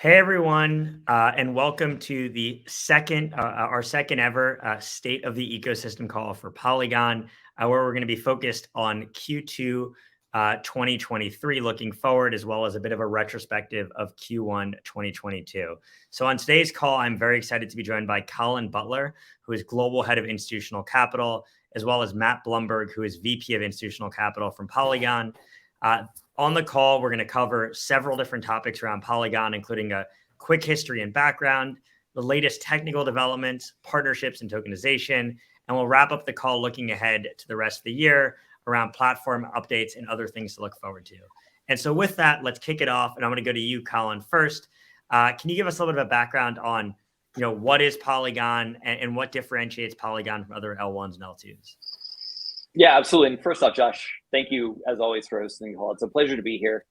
Hey everyone, and welcome to the our second ever State of the Ecosystem call for Polygon, where we're going to be focused on Q2 2023, looking forward, as well as a bit of a retrospective of Q1 2022. So on today's call, I'm very excited to be joined by Colin Butler, who is Global Head of Institutional Capital, as well as Matt Blumberg, who is VP of Institutional Capital from Polygon. On the call, we're going to cover several different topics around Polygon, including a quick history and background, the latest technical developments, partnerships, and tokenization. And we'll wrap up the call looking ahead to the rest of the year around platform updates and other things to look forward to. And so with that, let's kick it off. And I'm going to go to you, Colin, first. Can you give us a little bit of background on what is Polygon and what differentiates Polygon from other L1s and L2s? Yeah, absolutely. And first off, Josh, thank you as always for hosting the call. It's a pleasure to be here.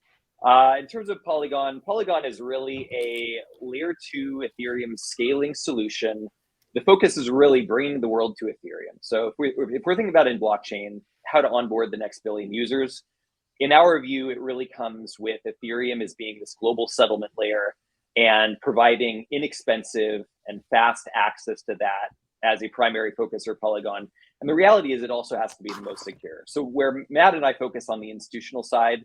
In terms of Polygon is really a layer 2 Ethereum scaling solution. The focus is really bringing the world to Ethereum. So if we're thinking about in blockchain, how to onboard the next billion users, in our view, it really comes with Ethereum as being this global settlement layer and providing inexpensive and fast access to that as a primary focus for Polygon. And the reality is it also has to be the most secure. So where Matt and I focus on the institutional side,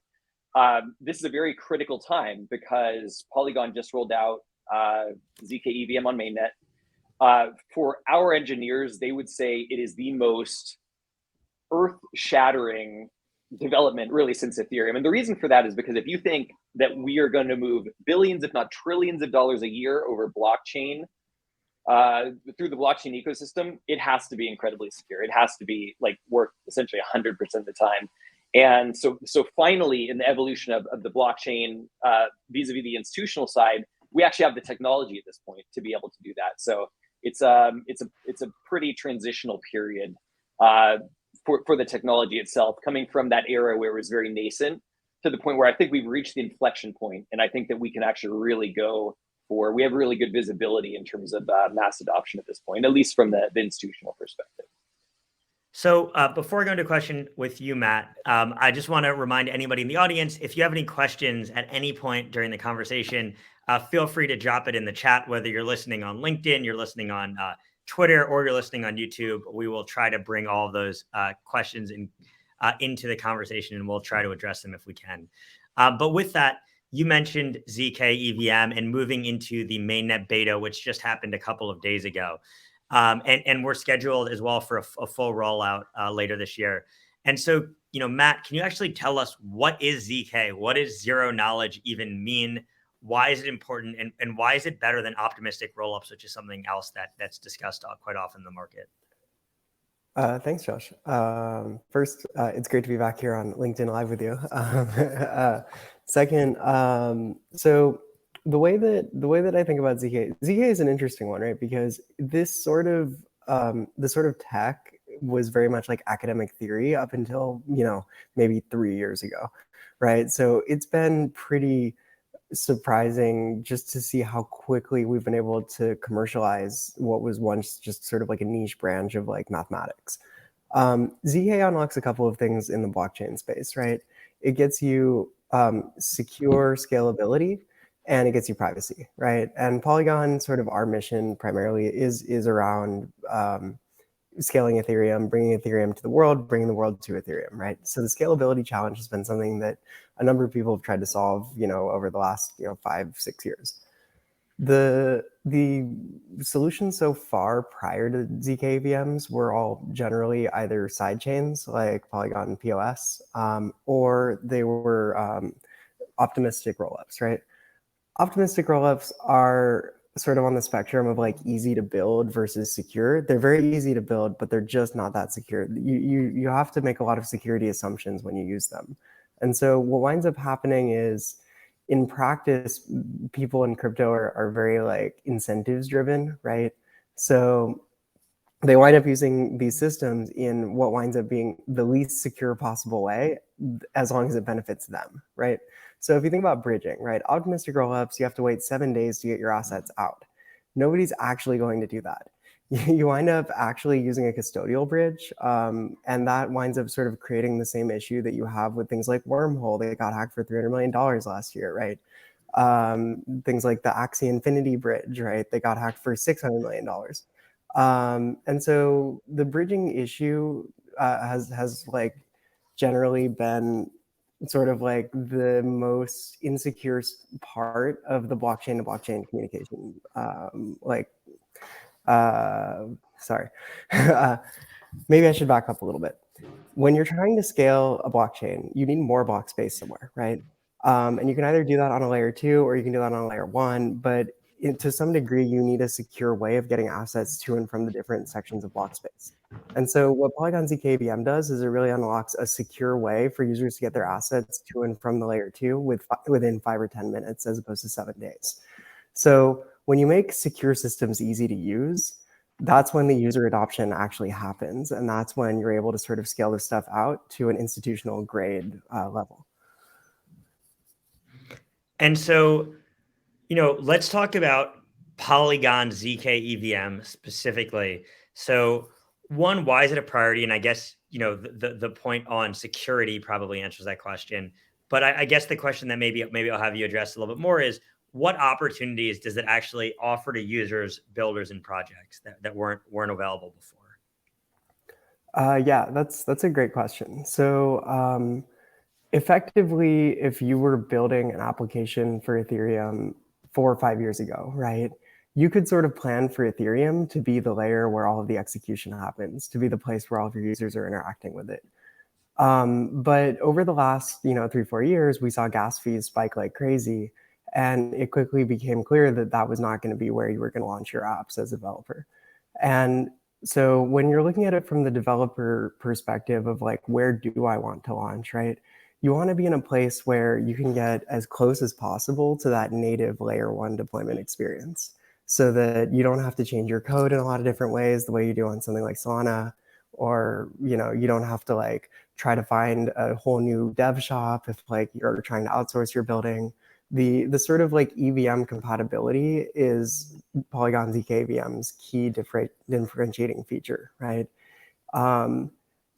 this is a very critical time because Polygon just rolled out ZK EVM on mainnet. For our engineers, they would say it is the most earth-shattering development really since Ethereum. And the reason for that is because if you think that we are going to move billions, if not trillions of dollars a year over blockchain, through the blockchain ecosystem, it has to be incredibly secure. It has to be work essentially 100% of the time. And so finally, in the evolution of the blockchain vis-a-vis the institutional side, we actually have the technology at this point to be able to do that. So it's a pretty transitional period for the technology itself, coming from that era where it was very nascent to the point where I think we've reached the inflection point, and I think that we can actually really we have really good visibility in terms of mass adoption at this point, at least from the institutional perspective. So before I go into a question with you, Matt, I just want to remind anybody in the audience, if you have any questions at any point during the conversation, feel free to drop it in the chat, whether you're listening on LinkedIn, you're listening on Twitter, or you're listening on YouTube. We will try to bring all of those questions into the conversation, and we'll try to address them if we can. But with that, you mentioned ZK EVM and moving into the mainnet beta, which just happened a couple of days ago. And we're scheduled as well for a full rollout later this year. And so, Matt, can you actually tell us what is ZK? What does zero knowledge even mean? Why is it important? And why is it better than optimistic rollups, which is something else that's discussed quite often in the market? Thanks, Josh. First, it's great to be back here on LinkedIn Live with you. Second, so the way that I think about ZK is an interesting one, right? Because this sort of tech was very much like academic theory up until maybe 3 years ago, right? So it's been pretty surprising just to see how quickly we've been able to commercialize what was once just sort of like a niche branch of like mathematics. ZK unlocks a couple of things in the blockchain space, right? It gets you secure scalability, and it gets you privacy, right? And Polygon, sort of our mission primarily is around scaling Ethereum, bringing Ethereum to the world, bringing the world to Ethereum, right? So the scalability challenge has been something that a number of people have tried to solve, over the last 5-6 years. The solutions so far prior to ZK VMs were all generally either side chains like Polygon POS, or they were optimistic rollups, right? Optimistic rollups are sort of on the spectrum of like easy to build versus secure. They're very easy to build, but they're just not that secure. You have to make a lot of security assumptions when you use them. And so what winds up happening is, in practice, people in crypto are very like incentives driven, right? So they wind up using these systems in what winds up being the least secure possible way, as long as it benefits them, right? So if you think about bridging, right? Optimistic rollups, you have to wait 7 days to get your assets out. Nobody's actually going to do that. You wind up actually using a custodial bridge, and that winds up sort of creating the same issue that you have with things like Wormhole that got hacked for $300 million last year, right? Things like the Axie Infinity Bridge, right? They got hacked for $600 million. And so the bridging issue has like generally been sort of like the most insecure part of the blockchain to blockchain communication. Sorry, maybe I should back up a little bit. When you're trying to scale a blockchain, you need more block space somewhere, right? And you can either do that on a layer 2 or you can do that on a layer 1, but to some degree, you need a secure way of getting assets to and from the different sections of block space. And so what Polygon zkVM does is it really unlocks a secure way for users to get their assets to and from the layer 2 within 5 or 10 minutes as opposed to 7 days. So when you make secure systems easy to use, that's when the user adoption actually happens. And that's when you're able to sort of scale this stuff out to an institutional grade level. And so, let's talk about Polygon zkEVM specifically. So one, why is it a priority? And I guess, the point on security probably answers that question. But I guess the question that maybe I'll have you address a little bit more is, what opportunities does it actually offer to users, builders, and projects that weren't available before? Yeah, that's a great question. So effectively, if you were building an application for Ethereum 4 or 5 years ago, right, you could sort of plan for Ethereum to be the layer where all of the execution happens, to be the place where all of your users are interacting with it. But over the last 3-4 years, we saw gas fees spike like crazy. And it quickly became clear that that was not going to be where you were going to launch your apps as a developer. And so when you're looking at it from the developer perspective of like, where do I want to launch, right? You want to be in a place where you can get as close as possible to that native layer 1 deployment experience so that you don't have to change your code in a lot of different ways the way you do on something like Solana, or you don't have to like try to find a whole new dev shop if like you're trying to outsource your building. The sort of like EVM compatibility is Polygon zkVM's key differentiating feature, right?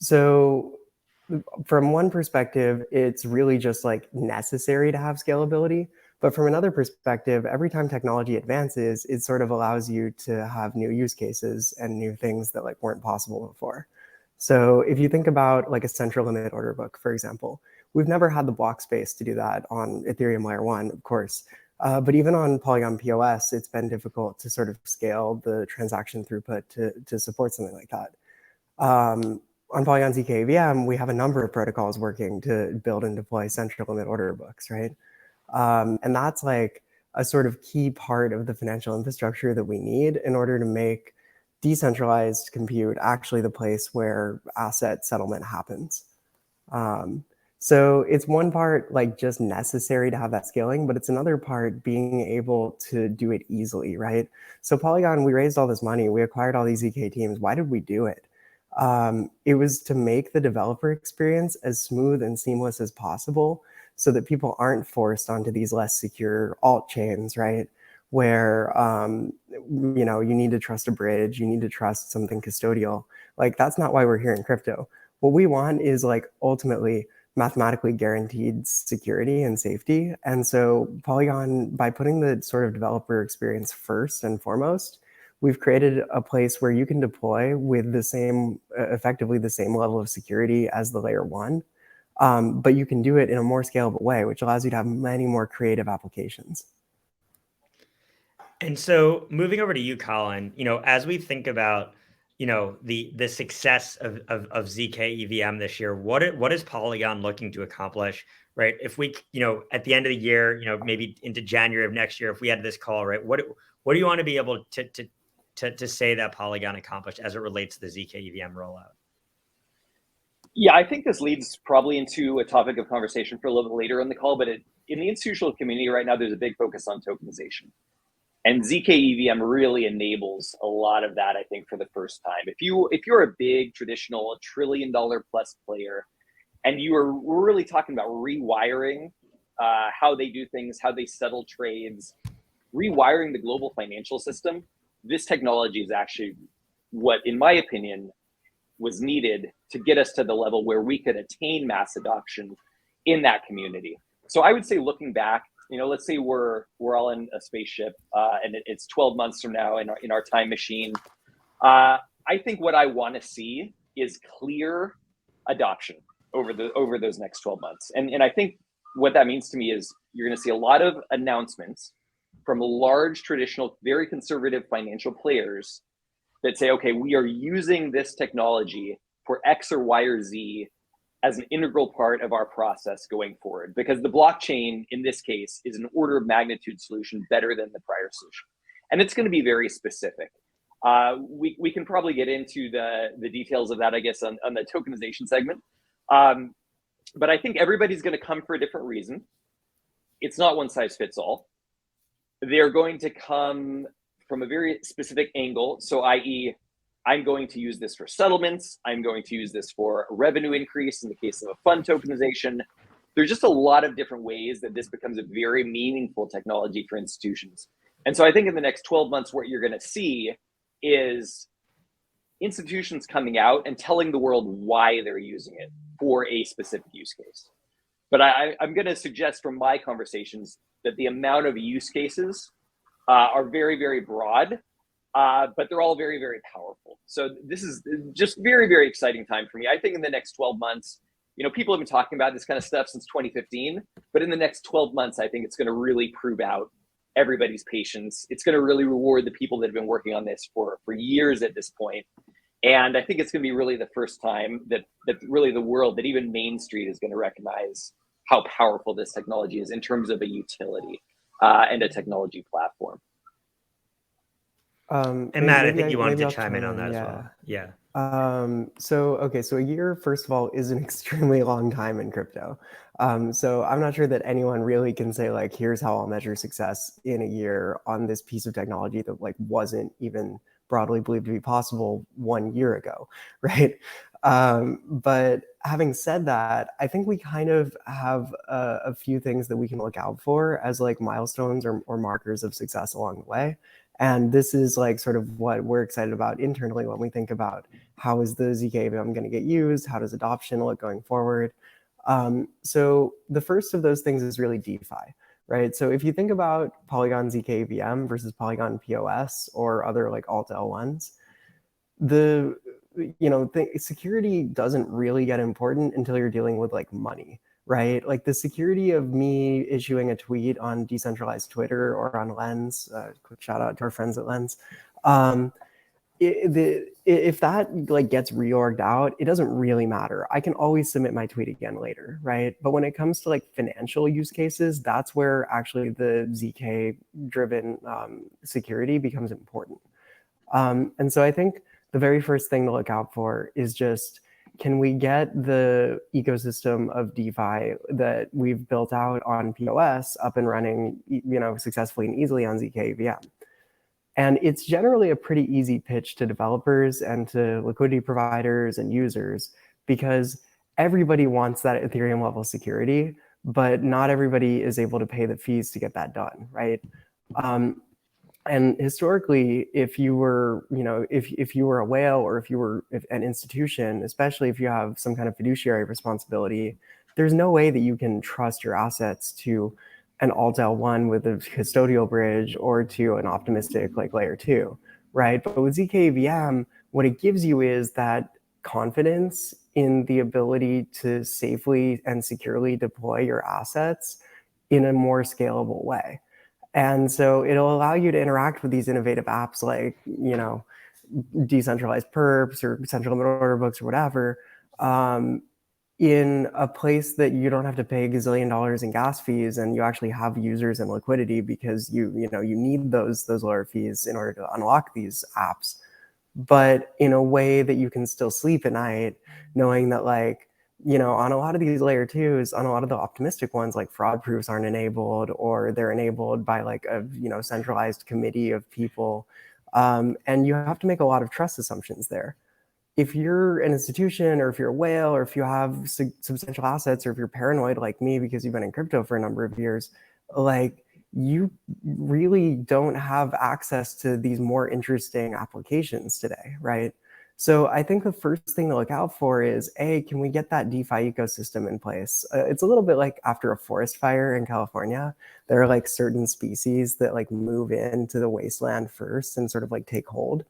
So from one perspective, it's really just like necessary to have scalability. But from another perspective, every time technology advances, it sort of allows you to have new use cases and new things that like weren't possible before. So if you think about like a central limit order book, for example, we've never had the block space to do that on Ethereum layer 1, of course. But even on Polygon POS, it's been difficult to sort of scale the transaction throughput to support something like that. On Polygon zkVM, we have a number of protocols working to build and deploy central limit order books, right? And that's like a sort of key part of the financial infrastructure that we need in order to make decentralized compute actually the place where asset settlement happens. So it's one part like just necessary to have that scaling, but it's another part being able to do it easily, right? So Polygon, we raised all this money, we acquired all these ZK teams. Why did we do it? It was to make the developer experience as smooth and seamless as possible so that people aren't forced onto these less secure alt chains, right? Where, you need to trust a bridge, you need to trust something custodial. Like that's not why we're here in crypto. What we want is like ultimately mathematically guaranteed security and safety. And so Polygon, by putting the sort of developer experience first and foremost, we've created a place where you can deploy with the same, effectively the same level of security as the layer 1, but you can do it in a more scalable way, which allows you to have many more creative applications. And so moving over to you, Colin, as we think about, the success of zkEVM this year, what is Polygon looking to accomplish, right? If we, at the end of the year, maybe into January of next year, if we had this call, right, what do you want to be able to say that Polygon accomplished as it relates to the zkEVM rollout? Yeah, I think this leads probably into a topic of conversation for a little bit later in the call, but in the institutional community right now, there's a big focus on tokenization. And zkEVM really enables a lot of that, I think, for the first time. If you're a big traditional $1 trillion plus player, and we're really talking about rewiring how they do things, how they settle trades, rewiring the global financial system, this technology is actually what, in my opinion, was needed to get us to the level where we could attain mass adoption in that community. So I would say, looking back, let's say we're all in a spaceship, and it's 12 months from now in our time machine. I think what I want to see is clear adoption over those next 12 months. And I think what that means to me is you're going to see a lot of announcements from large, traditional, very conservative financial players that say, okay, we are using this technology for X or Y or Z as an integral part of our process going forward, because the blockchain in this case is an order of magnitude solution better than the prior solution. And it's going to be very specific. We can probably get into the details of that, I guess, on the tokenization segment. But I think everybody's going to come for a different reason. It's not one size fits all. They're going to come from a very specific angle. So i.e., I'm going to use this for settlements. I'm going to use this for a revenue increase in the case of a fund tokenization. There's just a lot of different ways that this becomes a very meaningful technology for institutions. And so I think in the next 12 months, what you're going to see is institutions coming out and telling the world why they're using it for a specific use case. But I'm going to suggest from my conversations that the amount of use cases are very, very broad, but they're all very, very powerful. So this is just very, very exciting time for me. I think in the next 12 months, people have been talking about this kind of stuff since 2015, but in the next 12 months, I think it's going to really prove out everybody's patience. It's going to really reward the people that have been working on this for years at this point. And I think it's going to be really the first time that really the world, that even Main Street is going to recognize how powerful this technology is in terms of a utility and a technology platform. And Matt, I think you wanted to chime in on that as well. Yeah. So a year, first of all, is an extremely long time in crypto. So I'm not sure that anyone really can say like, here's how I'll measure success in a year on this piece of technology that like wasn't even broadly believed to be possible 1 year ago, right? But having said that, I think we kind of have a few things that we can look out for as like milestones or markers of success along the way. And this is like sort of what we're excited about internally when we think about how is the zk-AVM going to get used? How does adoption look going forward? So the first of those things is really DeFi, right? So if you think about Polygon zk-AVM versus Polygon POS or other like alt L1s, security doesn't really get important until you're dealing with like money, right? Like the security of me issuing a tweet on decentralized Twitter or on Lens, quick shout out to our friends at Lens. If that like gets reorged out, it doesn't really matter. I can always submit my tweet again later, right? But when it comes to like financial use cases, that's where actually the ZK-driven security becomes important. And so I think the very first thing to look out for is just, can we get the ecosystem of DeFi that we've built out on POS up and running, successfully and easily on zk-AVM? And it's generally a pretty easy pitch to developers and to liquidity providers and users, because everybody wants that Ethereum level security, but not everybody is able to pay the fees to get that done, right? And historically, if you were, if you were a whale or if you were an institution, especially if you have some kind of fiduciary responsibility, there's no way that you can trust your assets to an alt L1 with a custodial bridge or to an optimistic like layer 2, right? But with zk-AVM, what it gives you is that confidence in the ability to safely and securely deploy your assets in a more scalable way. And so it'll allow you to interact with these innovative apps like, decentralized perps or central limit order books or whatever, in a place that you don't have to pay $1 gazillion in gas fees, and you actually have users and liquidity because you need those lower fees in order to unlock these apps, but in a way that you can still sleep at night, knowing that like, on a lot of these layer 2s, on a lot of the optimistic ones, like fraud proofs aren't enabled, or they're enabled by like a centralized committee of people, and you have to make a lot of trust assumptions there. If you're an institution, or if you're a whale, or if you have substantial assets, or if you're paranoid like me because you've been in crypto for a number of years, like you really don't have access to these more interesting applications today, right? So I think the first thing to look out for is, A, can we get that DeFi ecosystem in place? It's a little bit like after a forest fire in California. There are like certain species that like move into the wasteland first and sort of like take hold.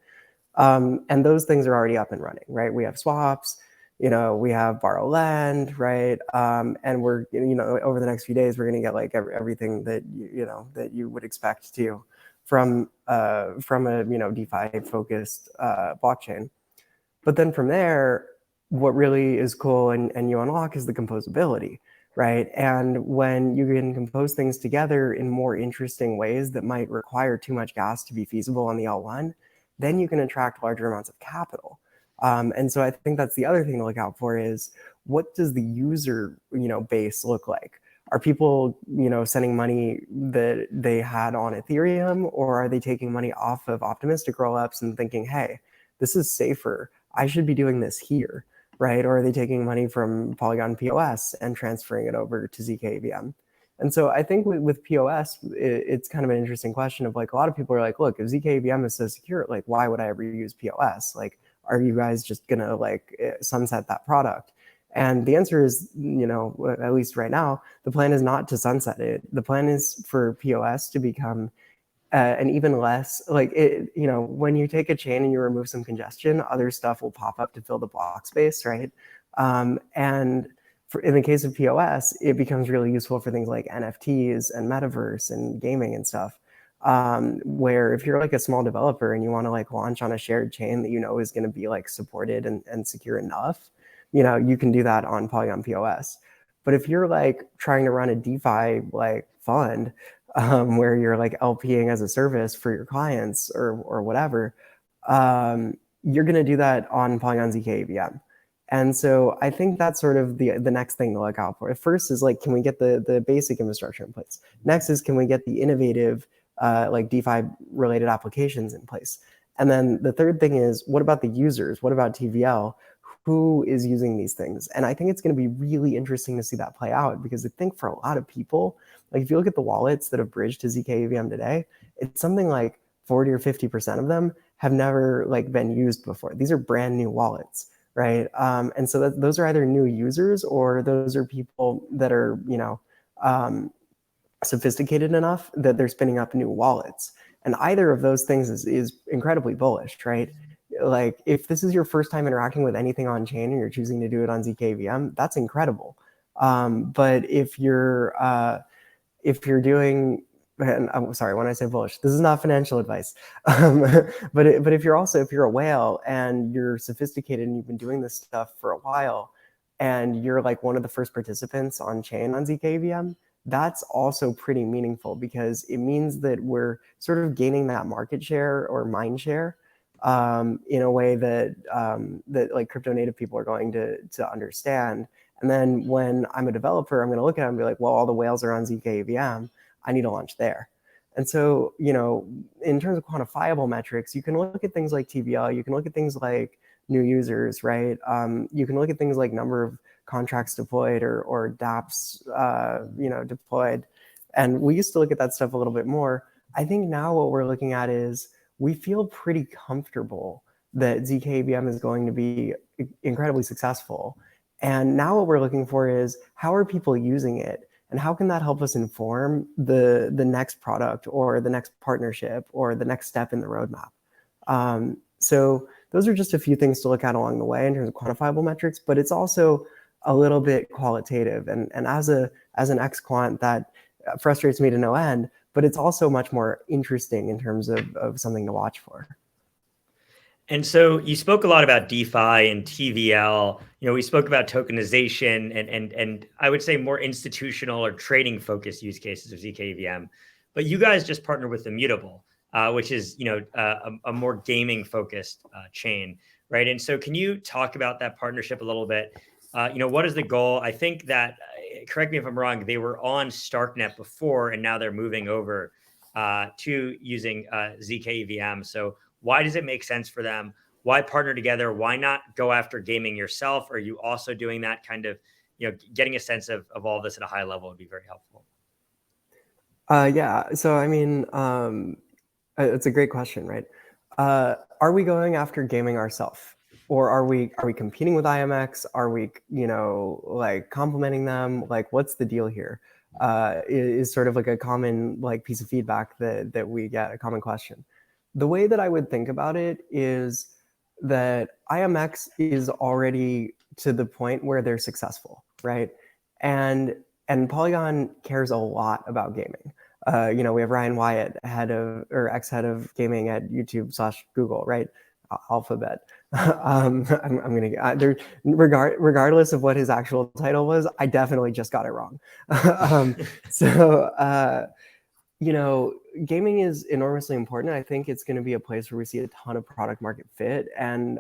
And those things are already up and running, right? We have swaps, we have borrow land, right? And we're, over the next few days, we're going to get like everything that, that you would expect to from a, DeFi focused blockchain. But then from there, what really is cool and you unlock is the composability, right? And when you can compose things together in more interesting ways that might require too much gas to be feasible on the L1, then you can attract larger amounts of capital. And so I think that's the other thing to look out for is, what does the user, base look like? Are people, sending money that they had on Ethereum, or are they taking money off of optimistic rollups and thinking, hey, this is safer, I should be doing this here, right? Or are they taking money from Polygon POS and transferring it over to zkAVM? And so I think with POS, it's kind of an interesting question of like, a lot of people are like, look, if zkAVM is so secure, like, why would I ever use POS? Like, are you guys just gonna like sunset that product? And the answer is, at least right now, the plan is not to sunset it. The plan is for POS to become and even less like it, when you take a chain and you remove some congestion, other stuff will pop up to fill the block space, right? And in the case of POS, it becomes really useful for things like NFTs and metaverse and gaming and stuff. Where if you're like a small developer and you want to like launch on a shared chain that is going to be like supported and secure enough, you can do that on Polygon POS. But if you're like trying to run a DeFi like fund, where you're like LPing as a service for your clients or whatever, you're going to do that on Polygon zkAVM. And so I think that's sort of the next thing to look out for. First is like, can we get the basic infrastructure in place? Next is, can we get the innovative like DeFi related applications in place? And then the third thing is, what about the users? What about TVL? Who is using these things? And I think it's going to be really interesting to see that play out, because I think for a lot of people, like if you look at the wallets that have bridged to zkAVM today, it's something like 40 or 50% of them have never like been used before. These are brand new wallets, right? And so those are either new users, or those are people that are, sophisticated enough that they're spinning up new wallets. And either of those things is incredibly bullish, right? Like if this is your first time interacting with anything on chain and you're choosing to do it on zkAVM, that's incredible. But if you're doing, and I'm sorry, when I say bullish, this is not financial advice. But if you're a whale and you're sophisticated and you've been doing this stuff for a while, and you're like one of the first participants on chain on zkAVM, that's also pretty meaningful, because it means that we're sort of gaining that market share or mind share in a way that that like crypto native people are going to understand. And then when I'm a developer, I'm going to look at it and be like, well, all the whales are on zkAVM, I need to launch there. And so, in terms of quantifiable metrics, you can look at things like TVL, you can look at things like new users, right? You can look at things like number of contracts deployed or dApps, deployed. And we used to look at that stuff a little bit more. I think now what we're looking at is, we feel pretty comfortable that zkAVM is going to be incredibly successful. And now what we're looking for is, how are people using it? And how can that help us inform the next product or the next partnership or the next step in the roadmap? So those are just a few things to look at along the way in terms of quantifiable metrics, but it's also a little bit qualitative. And as an ex-quant, that frustrates me to no end, but it's also much more interesting in terms of something to watch for. And so you spoke a lot about DeFi and TVL. We spoke about tokenization and I would say more institutional or trading focused use cases of zkAVM. But you guys just partner with Immutable, which is a more gaming focused chain, right? And so can you talk about that partnership a little bit? What is the goal? I think that, correct me if I'm wrong, they were on Starknet before, and now they're moving over to using zkAVM. So why does it make sense for them? Why partner together? Why not go after gaming yourself? Are you also doing that kind of, getting a sense of all this at a high level would be very helpful. Yeah. So, I mean, it's a great question, right? Are we going after gaming ourselves? or are we competing with IMX? Are we, like complementing them? Like, what's the deal here? Is sort of like a common like piece of feedback that we get, a common question. The way that I would think about it is that IMX is already to the point where they're successful, right? And Polygon cares a lot about gaming. We have Ryan Wyatt, ex-head of gaming at YouTube/Google, right? Alphabet. I'm gonna get there. Regardless of what his actual title was, I definitely just got it wrong. Gaming is enormously important. I think it's going to be a place where we see a ton of product market fit. And,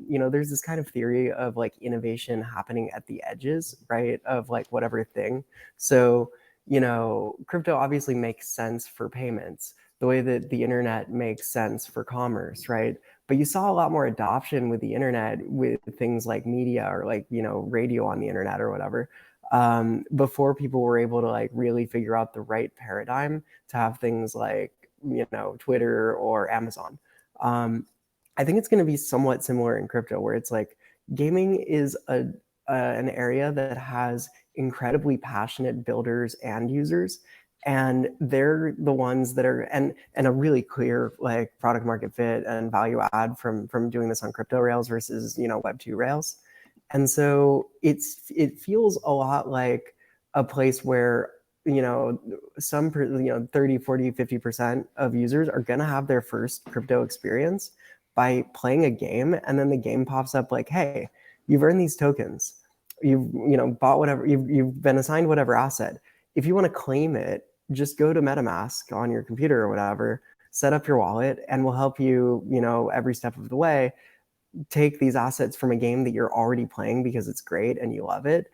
there's this kind of theory of like innovation happening at the edges, right? Of like whatever thing. So, crypto obviously makes sense for payments the way that the internet makes sense for commerce, right? But you saw a lot more adoption with the internet with things like media or like, radio on the internet or whatever. Before people were able to like really figure out the right paradigm to have things like, Twitter or Amazon. I think it's going to be somewhat similar in crypto, where it's like gaming is an area that has incredibly passionate builders and users, and they're the ones that are and a really clear like product market fit and value add from doing this on crypto rails versus Web2 rails. And so it feels a lot like a place where some 30, 40, 50% of users are going to have their first crypto experience by playing a game, and then the game pops up like, hey, you've earned these tokens, you've bought whatever, you've been assigned whatever asset. If you want to claim it, just go to MetaMask on your computer or whatever, set up your wallet, and we'll help you every step of the way take these assets from a game that you're already playing because it's great and you love it,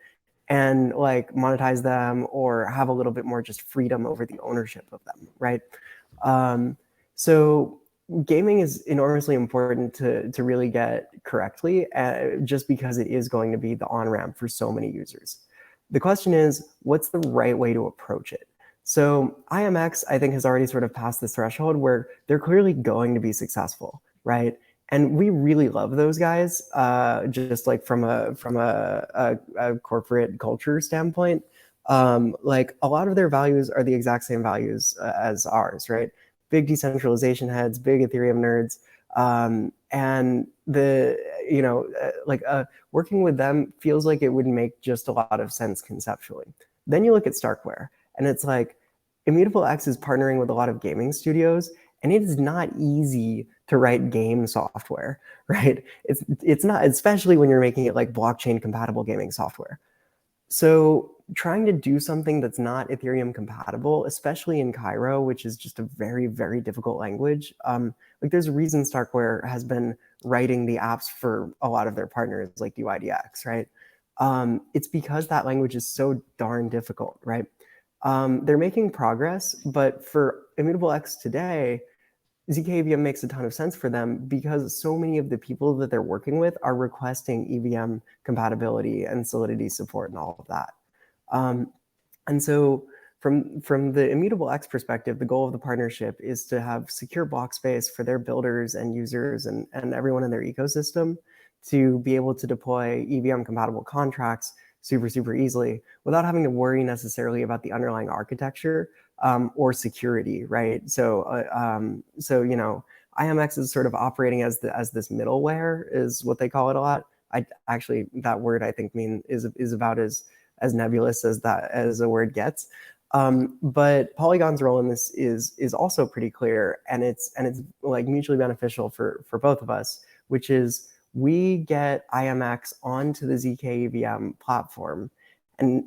and like monetize them or have a little bit more just freedom over the ownership of them, right? So gaming is enormously important to really get correctly, just because it is going to be the on-ramp for so many users. The question is, what's the right way to approach it? So IMX, I think, has already sort of passed this threshold where they're clearly going to be successful, right? And we really love those guys, just like from a corporate culture standpoint. Like a lot of their values are the exact same values as ours, right? Big decentralization heads, big Ethereum nerds, and working with them feels like it would make just a lot of sense conceptually. Then you look at Starkware, and it's like Immutable X is partnering with a lot of gaming studios, and it is not easy to write game software, right? It's not, especially when you're making it like blockchain compatible gaming software. So trying to do something that's not Ethereum compatible, especially in Cairo, which is just a very, very difficult language. Like there's a reason Starkware has been writing the apps for a lot of their partners like UIDX, right? It's because that language is so darn difficult, right? They're making progress, but for Immutable X today, ZK EVM makes a ton of sense for them because so many of the people that they're working with are requesting EVM compatibility and Solidity support and all of that. And so from the Immutable X perspective, the goal of the partnership is to have secure block space for their builders and users and everyone in their ecosystem to be able to deploy EVM compatible contracts super, super easily without having to worry necessarily about the underlying architecture or security, right? So, IMX is sort of operating as this middleware, is what they call it a lot. That word I think is about as nebulous as a word gets. But Polygon's role in this is also pretty clear, and it's like mutually beneficial for both of us, which is we get IMX onto the ZK EVM platform, and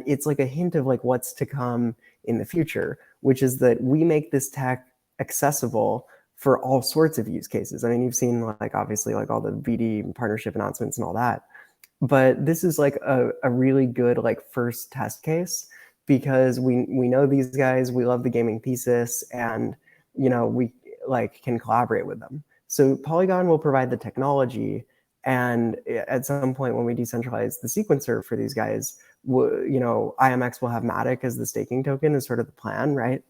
it's like a hint of like what's to come in the future, which is that we make this tech accessible for all sorts of use cases. I mean, you've seen like obviously like all the BD partnership announcements and all that, but this is like a really good like first test case because we know these guys, we love the gaming thesis, and we like can collaborate with them. So Polygon will provide the technology, and at some point when we decentralize the sequencer for these guys, IMX will have Matic as the staking token is sort of the plan, right?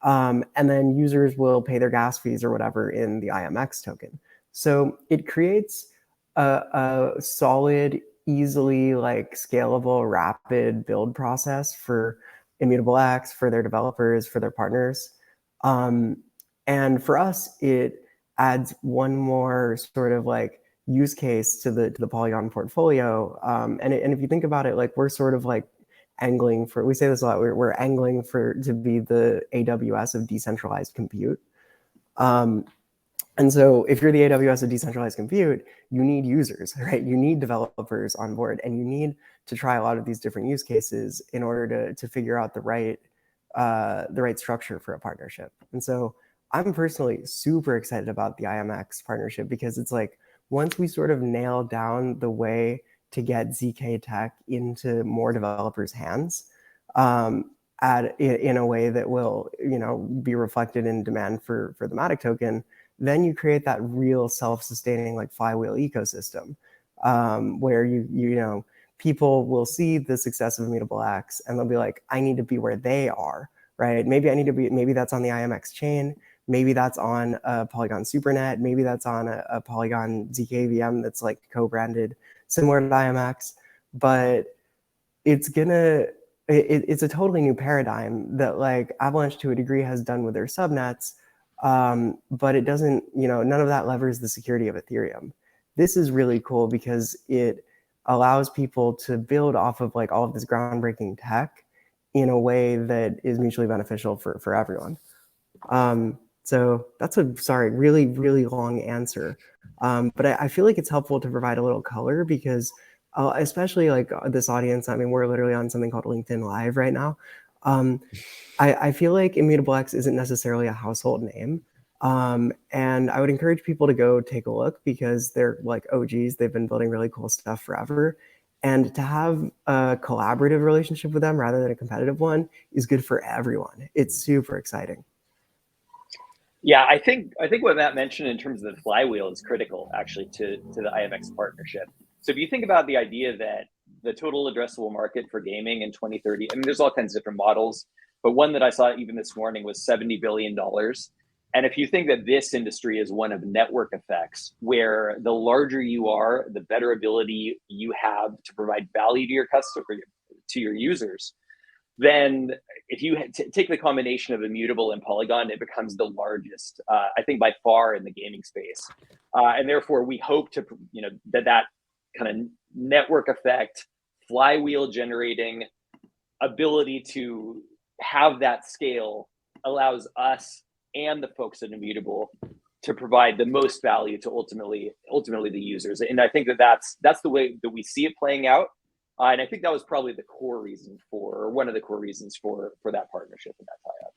And then users will pay their gas fees or whatever in the IMX token. So it creates a solid, easily like scalable, rapid build process for Immutable X, for their developers, for their partners. And for us, it adds one more sort of like use case to the Polygon portfolio. And if you think about it, like we're sort of like angling for, we say this a lot, we're angling for to be the AWS of decentralized compute. And so if you're the AWS of decentralized compute, you need users, right? You need developers on board, and you need to try a lot of these different use cases in order to figure out the right structure for a partnership. And so I'm personally super excited about the IMX partnership, because it's like, once we sort of nail down the way to get ZK tech into more developers' hands, in a way that will, be reflected in demand for the Matic token, then you create that real self-sustaining like flywheel ecosystem, where people will see the success of Immutable X and they'll be like, I need to be where they are, right? Maybe that's on the IMX chain, maybe that's on a Polygon Supernet, maybe that's on a Polygon ZK VM that's like co-branded similar to IMX, but it's a totally new paradigm that like Avalanche to a degree has done with their subnets. But it doesn't, none of that levers the security of Ethereum. This is really cool because it allows people to build off of like all of this groundbreaking tech in a way that is mutually beneficial for everyone. So that's really, really long answer. But I feel like it's helpful to provide a little color, because especially like this audience, I mean, we're literally on something called LinkedIn Live right now. I feel like Immutable X isn't necessarily a household name. And I would encourage people to go take a look, because they're like OGs. They've been building really cool stuff forever. And to have a collaborative relationship with them rather than a competitive one is good for everyone. It's super exciting. Yeah, I think what Matt mentioned in terms of the flywheel is critical, actually, to the IMX partnership. So if you think about the idea that the total addressable market for gaming in 2030, I mean, there's all kinds of different models, but one that I saw even this morning was $70 billion. And if you think that this industry is one of network effects, where the larger you are, the better ability you have to provide value to your customer, to your users, then if you take the combination of Immutable and Polygon, it becomes the largest, I think by far, in the gaming space. And therefore, we hope to, that kind of network effect, flywheel generating ability to have that scale allows us and the folks at Immutable to provide the most value to ultimately the users. And I think that's the way that we see it playing out. And I think that was probably the core reason or one of the core reasons for that partnership and that tie-up.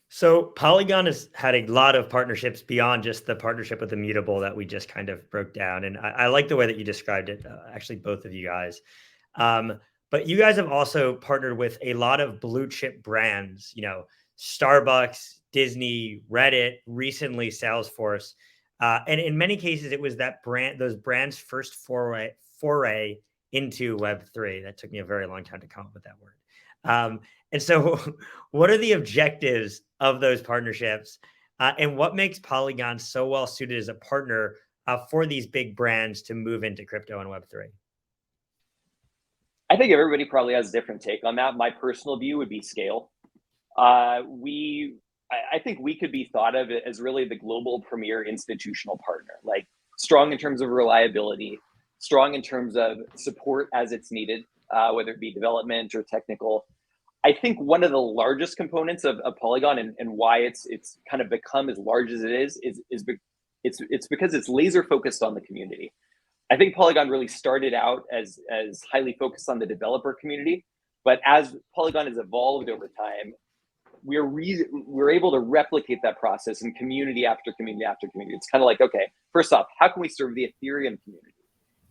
So Polygon has had a lot of partnerships beyond just the partnership with Immutable that we just kind of broke down. And I like the way that you described it, actually, both of you guys. But you guys have also partnered with a lot of blue chip brands, Starbucks, Disney, Reddit, recently Salesforce. And in many cases, it was those brands' first foray into Web3. That took me a very long time to come up with that word. And so what are the objectives of those partnerships? And what makes Polygon so well suited as a partner for these big brands to move into crypto and Web3? I think everybody probably has a different take on that. My personal view would be scale. I think we could be thought of as really the global premier institutional partner, like strong in terms of reliability, strong in terms of support as it's needed, whether it be development or technical. I think one of the largest components of Polygon and why it's kind of become as large as it is it's because it's laser focused on the community. I think Polygon really started out as highly focused on the developer community, but as Polygon has evolved over time, we're able to replicate that process in community after community after community. It's kind of like, okay, first off, how can we serve the Ethereum community?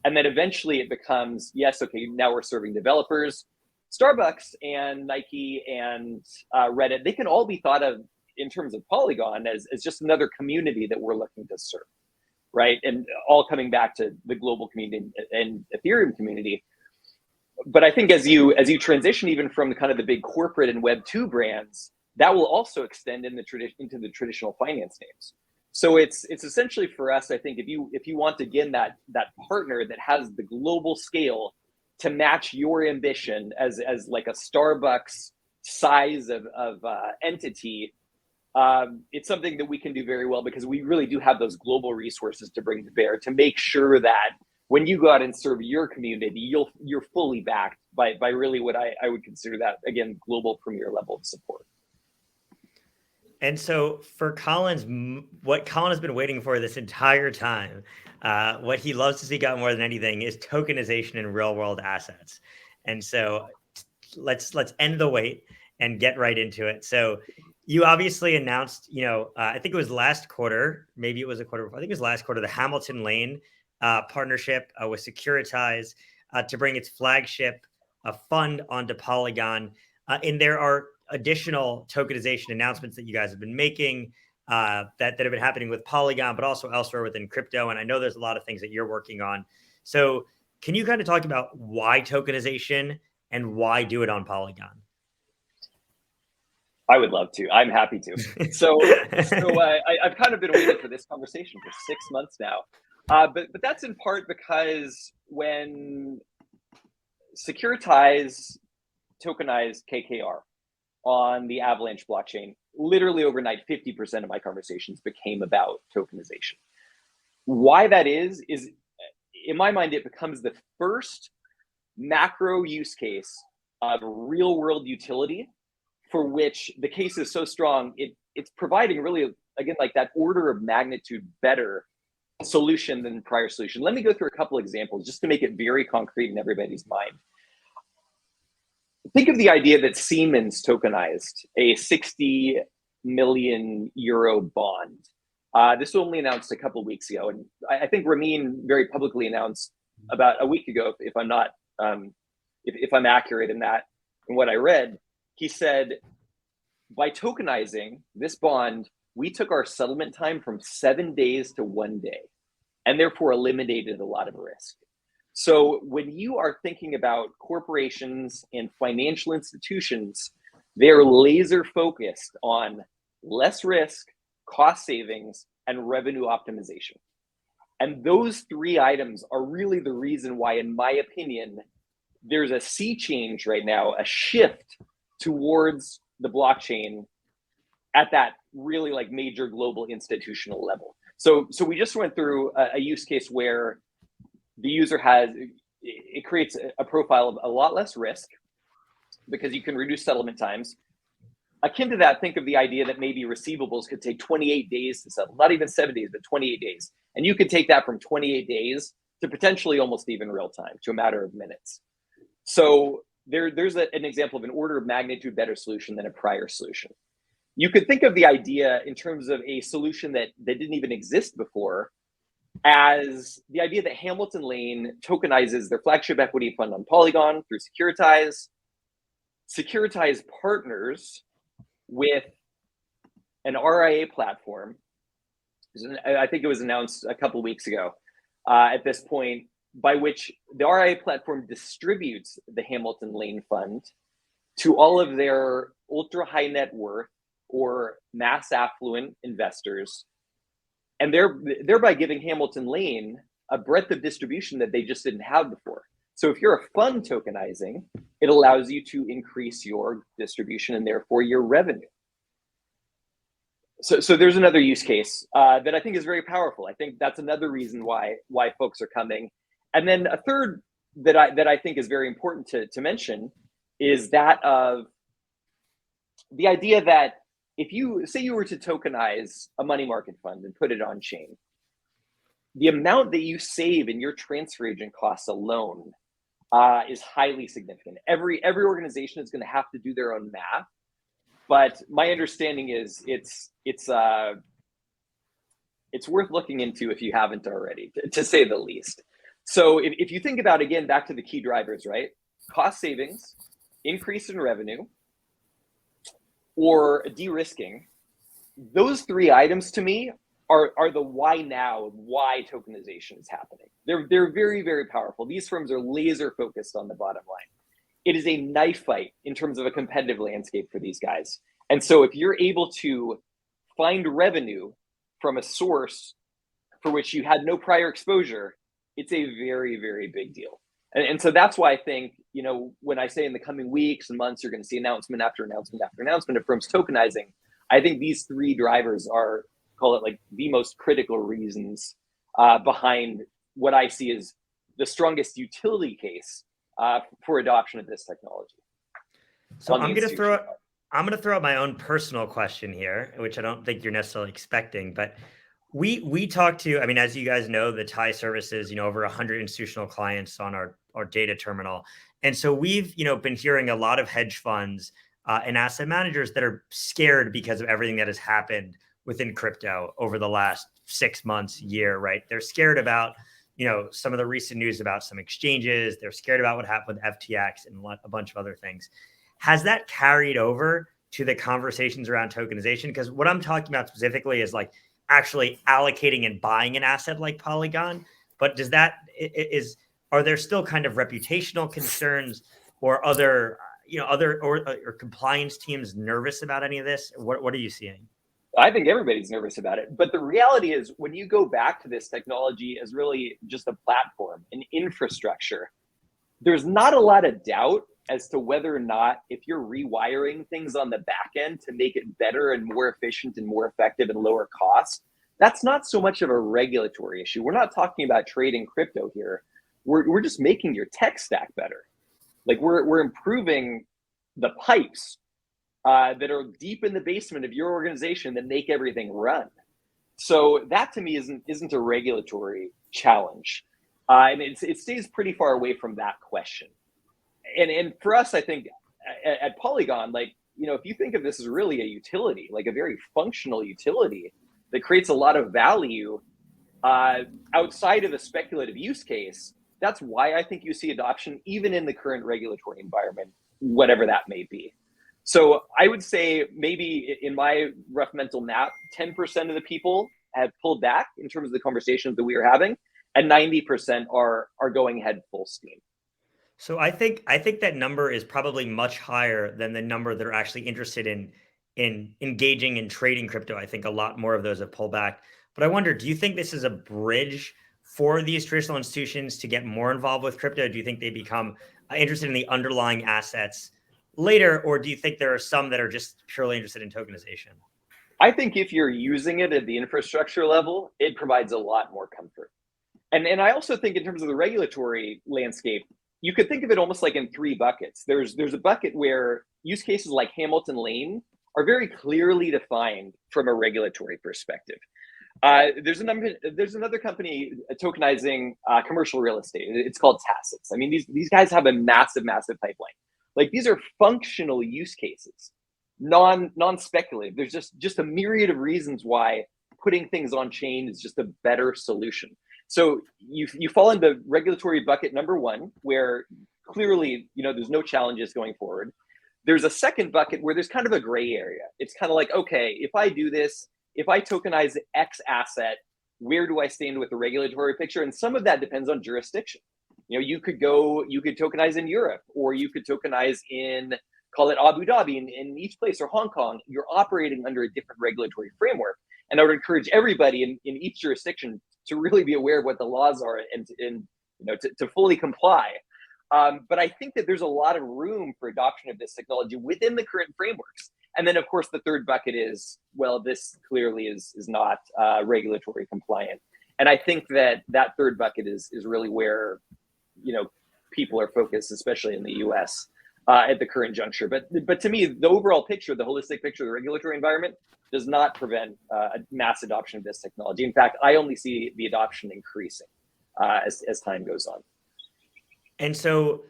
And then eventually it becomes, yes, okay, now we're serving developers. Starbucks and Nike and Reddit, they can all be thought of in terms of Polygon as just another community that we're looking to serve, right? And all coming back to the global community and Ethereum community. But I think as you transition even from the kind of the big corporate and Web2 brands, that will also extend into the traditional finance names. So it's essentially for us, I think, if you want, again, that partner that has the global scale to match your ambition as like a Starbucks size of entity, it's something that we can do very well, because we really do have those global resources to bring to bear to make sure that when you go out and serve your community, you're fully backed by really what I would consider that, again, global premier level of support. And so for what Colin has been waiting for this entire time, what he loves to see out more than anything is tokenization in real world assets. And so let's end the wait and get right into it. So you obviously announced, I think it was last quarter, maybe it was a quarter before, I think it was last quarter, the Hamilton Lane partnership with Securitize to bring its flagship fund onto Polygon. And there are additional tokenization announcements that you guys have been making that have been happening with Polygon, but also elsewhere within crypto. And I know there's a lot of things that you're working on. So can you kind of talk about why tokenization and why do it on Polygon? I would love to. I'm happy to. So I've kind of been waiting for this conversation for 6 months now. But that's in part because when Securitize tokenized KKR on the Avalanche blockchain, literally overnight, 50% of my conversations became about tokenization. Why that is in my mind, it becomes the first macro use case of real world utility for which the case is so strong, it's providing really, again, like that order of magnitude better solution than prior solution. Let me go through a couple examples just to make it very concrete in everybody's mind. Think of the idea that Siemens tokenized a 60 million euro bond. This was only announced a couple of weeks ago, and I think Ramin very publicly announced about a week ago, if I'm not, if I'm accurate in that, in what I read, he said, by tokenizing this bond, we took our settlement time from 7 days to 1 day, and therefore eliminated a lot of risk. So when you are thinking about corporations and financial institutions, they're laser focused on less risk, cost savings, and revenue optimization. And those three items are really the reason why, in my opinion, there's a sea change right now, a shift towards the blockchain at that really like major global institutional level. So we just went through a use case where the user it creates a profile of a lot less risk because you can reduce settlement times. Akin to that, think of the idea that maybe receivables could take 28 days to settle, not even 7 days, but 28 days. And you could take that from 28 days to potentially almost even real time, to a matter of minutes. So there's an example of an order of magnitude better solution than a prior solution. You could think of the idea in terms of a solution that didn't even exist before as the idea that Hamilton Lane tokenizes their flagship equity fund on Polygon through Securitize. Securitize partners with an RIA platform. I think it was announced a couple of weeks ago at this point, by which the RIA platform distributes the Hamilton Lane fund to all of their ultra high net worth or mass affluent investors, and thereby giving Hamilton Lane a breadth of distribution that they just didn't have before. So if you're a fund tokenizing, it allows you to increase your distribution and therefore your revenue. So there's another use case that I think is very powerful. I think that's another reason why folks are coming. And then a third that I think is very important to mention is that of the idea that if you say you were to tokenize a money market fund and put it on chain, the amount that you save in your transfer agent costs alone is highly significant. Every organization is going to have to do their own math, but my understanding is it's worth looking into if you haven't already, to say the least. So if you think about, again, back to the key drivers, right? Cost savings, increase in revenue, or de-risking, those three items to me are the why now, why tokenization is happening. They're very, very powerful. These firms are laser focused on the bottom line. It is a knife fight in terms of a competitive landscape for these guys. And so if you're able to find revenue from a source for which you had no prior exposure, it's a very, very big deal. And so that's why I think, when I say in the coming weeks and months, you're going to see announcement after announcement after announcement of firms tokenizing, I think these three drivers are, call it like the most critical reasons behind what I see as the strongest utility case for adoption of this technology. So I'm going to throw out my own personal question here, which I don't think you're necessarily expecting, but we talk to, I mean, as you guys know, the TIE services, over 100 institutional clients on our data terminal. And so we've, been hearing a lot of hedge funds and asset managers that are scared because of everything that has happened within crypto over the last 6 months, year, right? They're scared about, some of the recent news about some exchanges. They're scared about what happened with FTX and a bunch of other things. Has that carried over to the conversations around tokenization? Because what I'm talking about specifically is like actually allocating and buying an asset like Polygon. But are there still kind of reputational concerns or other compliance teams nervous about any of this? What are you seeing? I think everybody's nervous about it. But the reality is, when you go back to this technology as really just a platform, an infrastructure, there's not a lot of doubt as to whether or not, if you're rewiring things on the back end to make it better and more efficient and more effective and lower cost, that's not so much of a regulatory issue. We're not talking about trading crypto here. We're just making your tech stack better. Like we're improving the pipes that are deep in the basement of your organization that make everything run. So that to me isn't a regulatory challenge. And it stays pretty far away from that question. And for us, I think at Polygon, if you think of this as really a utility, like a very functional utility that creates a lot of value outside of a speculative use case, that's why I think you see adoption even in the current regulatory environment, whatever that may be. So I would say maybe in my rough mental map, 10% of the people have pulled back in terms of the conversations that we are having, and 90% are going ahead full steam. So I think that number is probably much higher than the number that are actually interested in engaging in trading crypto. I think a lot more of those have pulled back. But I wonder, do you think this is a bridge for these traditional institutions to get more involved with crypto? Do you think they become interested in the underlying assets later, or do you think there are some that are just purely interested in tokenization? I think if you're using it at the infrastructure level, it provides a lot more comfort. And I also think in terms of the regulatory landscape, you could think of it almost like in three buckets. There's a bucket where use cases like Hamilton Lane are very clearly defined from a regulatory perspective. There's another company tokenizing commercial real estate. It's called Tacits. I mean, these guys have a massive pipeline. Like, these are functional use cases, non-speculative. There's just a myriad of reasons why putting things on chain is just a better solution. So you fall into regulatory bucket number one, where clearly, there's no challenges going forward. There's a second bucket where there's kind of a gray area. It's kind of like, okay, if I do this, if I tokenize X asset, where do I stand with the regulatory picture? And some of that depends on jurisdiction. You could tokenize in Europe, or you could tokenize in, call it Abu Dhabi, in each place, or Hong Kong. You're operating under a different regulatory framework. And I would encourage everybody in each jurisdiction to really be aware of what the laws are and to fully comply. But I think that there's a lot of room for adoption of this technology within the current frameworks. And then, of course, the third bucket is, well, this clearly is not regulatory compliant. And I think that third bucket is really where people are focused, especially in the US at the current juncture. But to me, the overall picture, the holistic picture of the regulatory environment does not prevent a mass adoption of this technology. In fact, I only see the adoption increasing as time goes on. And so,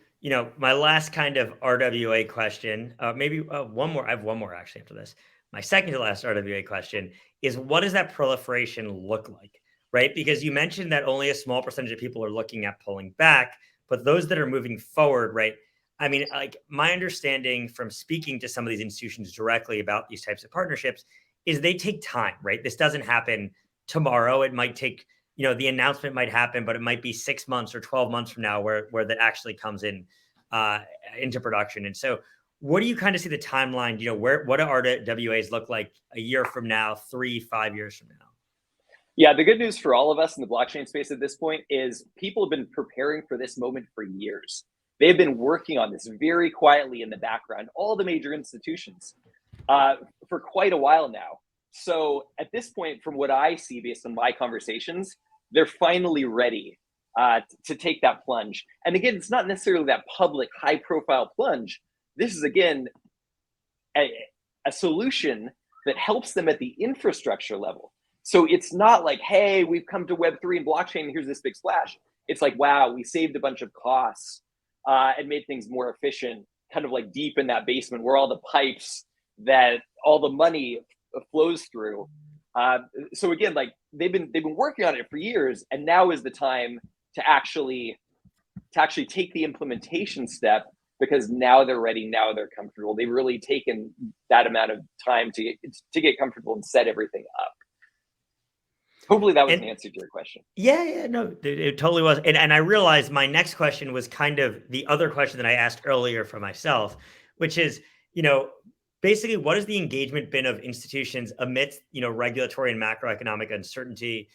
my last kind of RWA question, maybe one more. I have one more actually after this. My second to last RWA question is, what does that proliferation look like, right? Because you mentioned that only a small percentage of people are looking at pulling back, but those that are moving forward, right? I mean, like, my understanding from speaking to some of these institutions directly about these types of partnerships is they take time, right? This doesn't happen tomorrow. It might take, the announcement might happen, but it might be 6 months or 12 months from now where that actually comes in into production. And so what do you kind of see the timeline? What do RWAs look like a year from now, 3-5 years from now? Yeah, the good news for all of us in the blockchain space at this point is people have been preparing for this moment for years. They've been working on this very quietly in the background, all the major institutions, for quite a while now. So at this point, from what I see based on my conversations, they're finally ready to take that plunge. And again, it's not necessarily that public, high-profile plunge. This is, again, a solution that helps them at the infrastructure level. So it's not like, hey, we've come to Web3 and blockchain, and here's this big splash. It's like, wow, we saved a bunch of costs and made things more efficient, kind of like deep in that basement where all the pipes that all the money flows through. So again, like they've been working on it for years, and now is the time to actually take the implementation step, because now they're ready, now they're comfortable. They've really taken that amount of time to get comfortable and set everything up. Hopefully that was an answer to your question. Yeah, no, it totally was. And I realized my next question was kind of the other question that I asked earlier for myself, which is, basically what has the engagement been of institutions amidst, regulatory and macroeconomic uncertainty?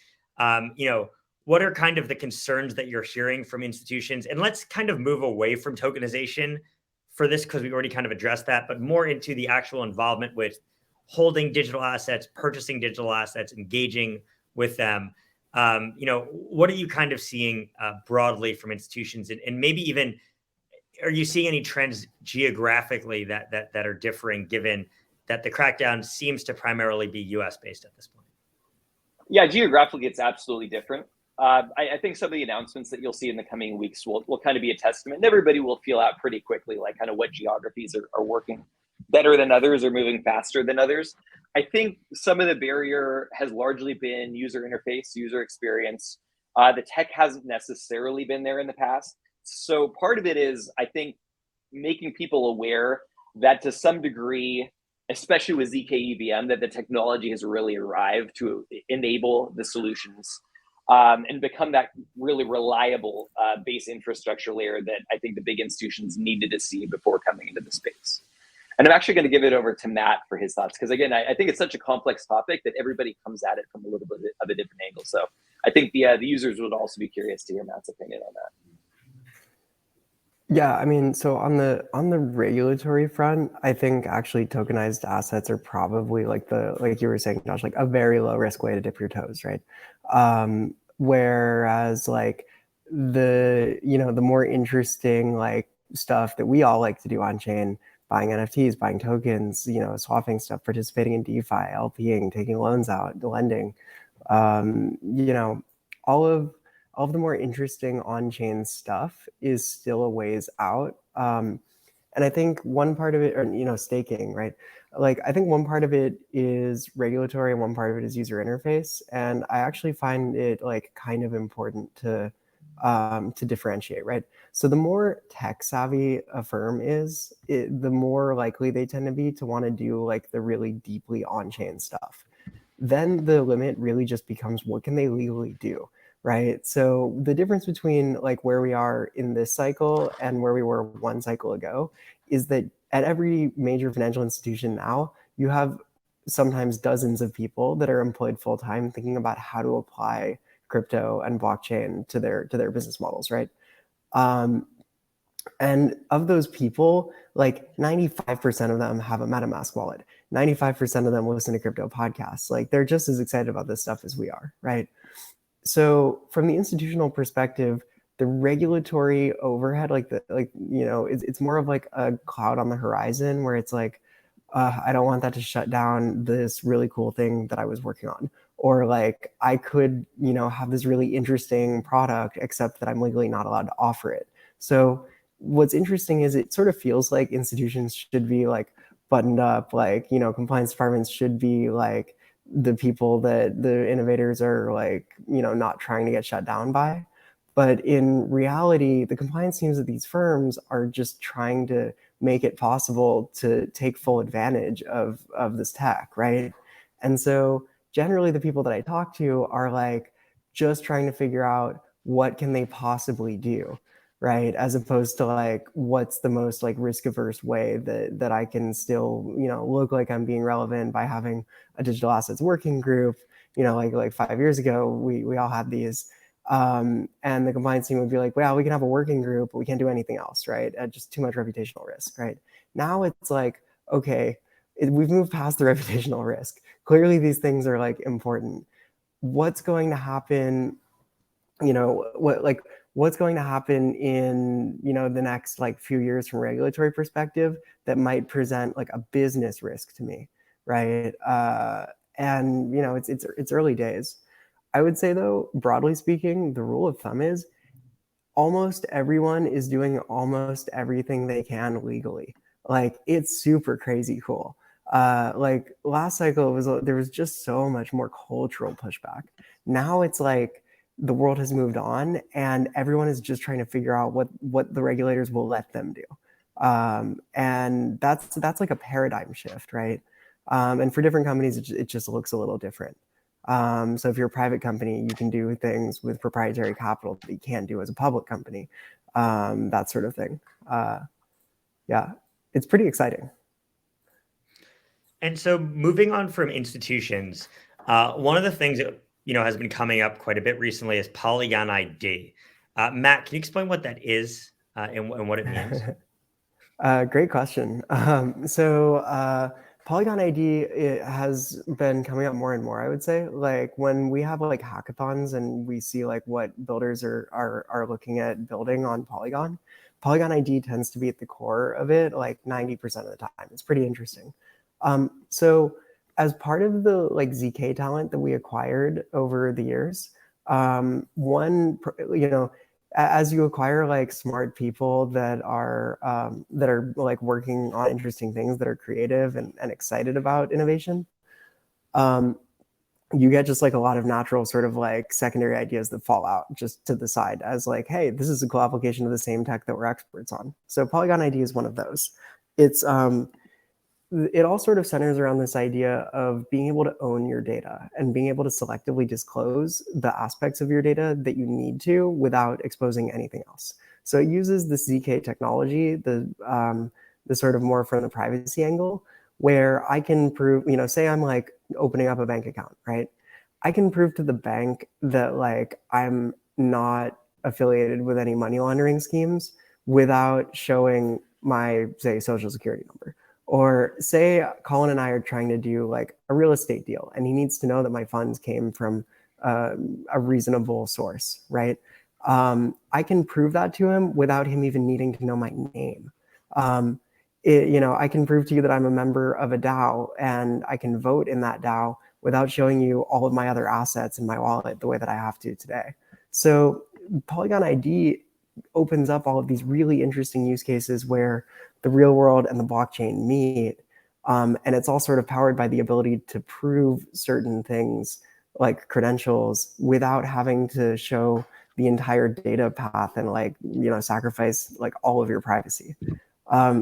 What are kind of the concerns that you're hearing from institutions? And let's kind of move away from tokenization for this, because we already kind of addressed that, but more into the actual involvement with holding digital assets, purchasing digital assets, engaging with them. What are you kind of seeing broadly from institutions, and maybe even are you seeing any trends geographically that are differing, given that the crackdown seems to primarily be US based at this point? Yeah, geographically, it's absolutely different. I think some of the announcements that you'll see in the coming weeks will kind of be a testament. And everybody will feel out pretty quickly, like kind of what geographies are working better than others or moving faster than others. I think some of the barrier has largely been user interface, user experience. The tech hasn't necessarily been there in the past. So part of it is, I think, making people aware that to some degree, especially with ZK EVM, that the technology has really arrived to enable the solutions and become that really reliable base infrastructure layer that I think the big institutions needed to see before coming into the space. And I'm actually going to give it over to Matt for his thoughts, because again, I think it's such a complex topic that everybody comes at it from a little bit of a different angle. So I think the users would also be curious to hear Matt's opinion on that. Yeah, I mean, so on the regulatory front, I think actually tokenized assets are probably like you were saying, Josh, like a very low risk way to dip your toes, right? Whereas like the more interesting like stuff that we all like to do on chain, buying NFTs, buying tokens, swapping stuff, participating in DeFi, LPing, taking loans out, lending, all of the more interesting on-chain stuff is still a ways out. And I think one part of it, or, staking, right? Like, I think one part of it is regulatory and one part of it is user interface. And I actually find it like kind of important to differentiate, right? So the more tech savvy a firm is, the more likely they tend to be to want to do like the really deeply on-chain stuff. Then the limit really just becomes, what can they legally do? Right. So the difference between like where we are in this cycle and where we were one cycle ago is that at every major financial institution now, you have sometimes dozens of people that are employed full time thinking about how to apply crypto and blockchain to their business models. Right. And of those people, like 95% of them have a MetaMask wallet. 95% of them listen to crypto podcasts. Like they're just as excited about this stuff as we are. Right. So from the institutional perspective, the regulatory overhead, it's more of like a cloud on the horizon where it's like, I don't want that to shut down this really cool thing that I was working on. Or like, I could, have this really interesting product, except that I'm legally not allowed to offer it. So what's interesting is it sort of feels like institutions should be like buttoned up, like, compliance departments should be like, the people that the innovators are like, not trying to get shut down by. But in reality, the compliance teams of these firms are just trying to make it possible to take full advantage of this tech, right? And so generally the people that I talk to are like just trying to figure out what can they possibly do. right? As opposed to like, what's the most like risk averse way that I can still, look like I'm being relevant by having a digital assets working group. Like 5 years ago, we all had these. And the compliance team would be like, well, we can have a working group, but we can't do anything else, right? Just too much reputational risk, right? Now it's like, okay, we've moved past the reputational risk. Clearly, these things are like important. What's going to happen? What's going to happen in the next like few years from a regulatory perspective that might present like a business risk to me, right? And it's early days. I would say though, broadly speaking, the rule of thumb is almost everyone is doing almost everything they can legally. Like it's super crazy cool. Like last cycle there was just so much more cultural pushback. Now it's like the world has moved on and everyone is just trying to figure out what the regulators will let them do. And that's like a paradigm shift, right? And for different companies, it just looks a little different. So if you're a private company, you can do things with proprietary capital that you can't do as a public company, that sort of thing. Yeah, it's pretty exciting. And so moving on from institutions, one of the things that has been coming up quite a bit recently is Polygon ID. Matt, can you explain what that is and what it means? Great question. Polygon ID, it has been coming up more and more, I would say. Like when we have like hackathons and we see like what builders are looking at building on Polygon ID tends to be at the core of it like 90% of the time. It's pretty interesting. So as part of the like ZK talent that we acquired over the years, as you acquire like smart people that are like working on interesting things, that are creative and excited about innovation, you get just like a lot of natural sort of like secondary ideas that fall out just to the side as like, hey, this is a cool application of the same tech that we're experts on. So Polygon ID is one of those. It all sort of centers around this idea of being able to own your data and being able to selectively disclose the aspects of your data that you need to without exposing anything else. So it uses the ZK technology, the sort of more from the privacy angle, where I can prove, say I'm like opening up a bank account, right? I can prove to the bank that like I'm not affiliated with any money laundering schemes without showing my, say, social security number. Or say Colin and I are trying to do like a real estate deal and he needs to know that my funds came from a reasonable source, right? I can prove that to him without him even needing to know my name. I can prove to you that I'm a member of a DAO and I can vote in that DAO without showing you all of my other assets in my wallet the way that I have to today. So Polygon ID opens up all of these really interesting use cases where the real world and the blockchain meet. And it's all sort of powered by the ability to prove certain things like credentials without having to show the entire data path and like, sacrifice like all of your privacy.